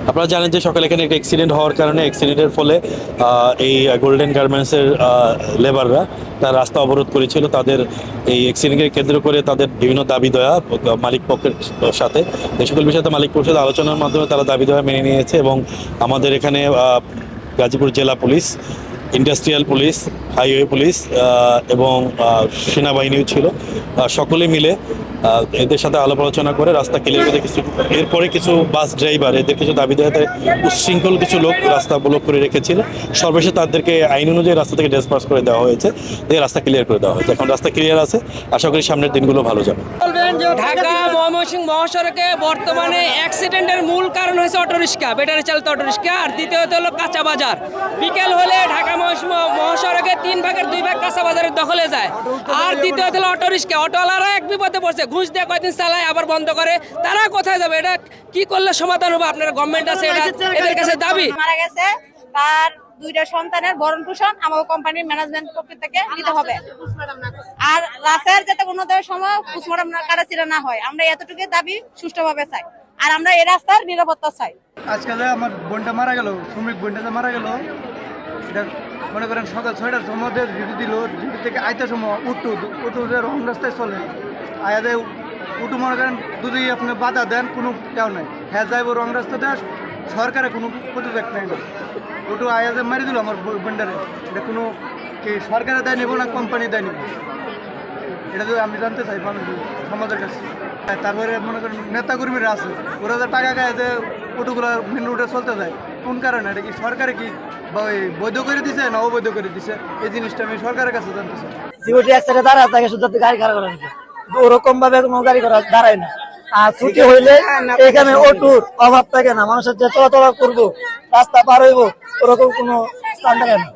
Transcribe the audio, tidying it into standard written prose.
আপনারা জানেন যে সকালে এখানে একটা অ্যাক্সিডেন্ট হওয়ার কারণে অ্যাক্সিডেন্টের ফলে এই গোল্ডেন গার্মেন্টসের লেবাররা তার রাস্তা অবরোধ করেছিল। তাদের এই অ্যাক্সিডেন্টকে কেন্দ্র করে তাদের বিভিন্ন দাবি দেওয়া মালিক পক্ষের সাথে এই সকল বিষয়ে মালিক পক্ষের সাথে আলোচনার মাধ্যমে তারা দাবি দেওয়া মেনে নিয়েছে। এবং আমাদের এখানে গাজীপুর জেলা police, industrial police, highway police এবং সেনাবাহিনীও ছিল। সকলে মিলে এদের সাথে আলাপ আলোচনা করে রাস্তা ক্লিয়ার করে কিছু, এরপরে কিছু বাস ড্রাইভার এদের কিছু দাবি দেওয়াতে উচ্ছৃঙ্খল কিছু লোক রাস্তা ব্লক করে রেখেছিল। সর্বশেষে তাদেরকে আইন অনুযায়ী রাস্তা থেকে ডিসপার্স করে দেওয়া হয়েছে, দিয়ে রাস্তা ক্লিয়ার করে দেওয়া হয়েছে। এখন রাস্তা ক্লিয়ার আছে, আশা করি সামনের দিনগুলো ভালো যাবে। ঢাকা ময়মনসিংহ মহাসড়কে বর্তমানে অ্যাক্সিডেন্টের মূল কারণ হয়েছে অটোরিক্সা, ব্যাটারি চালিত অটোরিক্সা। আর দ্বিতীয়ত হলো কাঁচা বাজার। বিকেল হলে ঢাকা মহাসড়কে 3 ভাগের 2 ভাগ কাঁচা বাজারের দখলে যায়। আর দ্বিতীয়ত হলো অটোরিক্সা, অটোওয়ালারা এক বিপদে পড়ছে, ঘুষ দিয়ে কয়েকদিন চালায় আবার বন্ধ করে। তারা কোথায় যাবে? এটা কি করলে সমাধান হবে? আপনার গভর্নমেন্ট আছে, এটা এদের কাছে দাবি। মারা গেছে, তার 2টা সন্তানের ভরণ পোষণ আমাদের কোম্পানির ম্যানেজমেন্ট পক্ষ থেকে দিতে হবে। আর রাস্তার যাতে কোনো সময় পোস্টমর্টম কাটাছিড়া না হয়, আমরা এতটুকু দাবি সুষ্ঠুভাবে চাই। আর আমরা এই রাস্তার নিরাপত্তা চাই। আজকাল আমার বোনটা মারা গেল, শ্রমিক বোনটা মারা গেল। এটা মনে করেন সকাল 6টার সময় ডিউটি দিল, ডিউটি থেকে আইতার সময় উটু রং রাস্তায় চলে আয়াদে উটু মনে করেন যদি আপনি বাধা দেন কোনো কেউ নাই, হ্যাঁ যাইব রং রাস্তাতে, সরকারের কোনো প্রতিযোগ নেই না। ওটু আয়াদে মারি দিল আমার বোনটারে। এটা কোনো কি সরকারের দায় নেব না কোম্পানি দায় নেব, এটা তো আমি জানতে চাই মানুষ সমাজের কাছে। তারপরে মনে করেন নেতাকর্মীরা আছে, ওরা যে টাকা খায় যে অটোগুলো মেন রোডে চলতে যায়, কোন কারণে? এটা কি সরকারে কি বৈধ করে দিছে না অবৈধ করে দিছে? এই জিনিসটা আমি সরকারের কাছে জানতে চাই। সিকিউরিটি এক সাইডে দাঁড়ায় থাকে, শুধু গাড়ি খারাপ করে নাকি ওরকম ভাবে কোনো গাড়ি করা দাঁড়ায় না। আর ছুটি হইলে এখানে অটোর অভাব থাকে না, মানুষের যে চলাচল করবো, রাস্তা পার হইব, ওরকম কোনো স্থান থাকে না।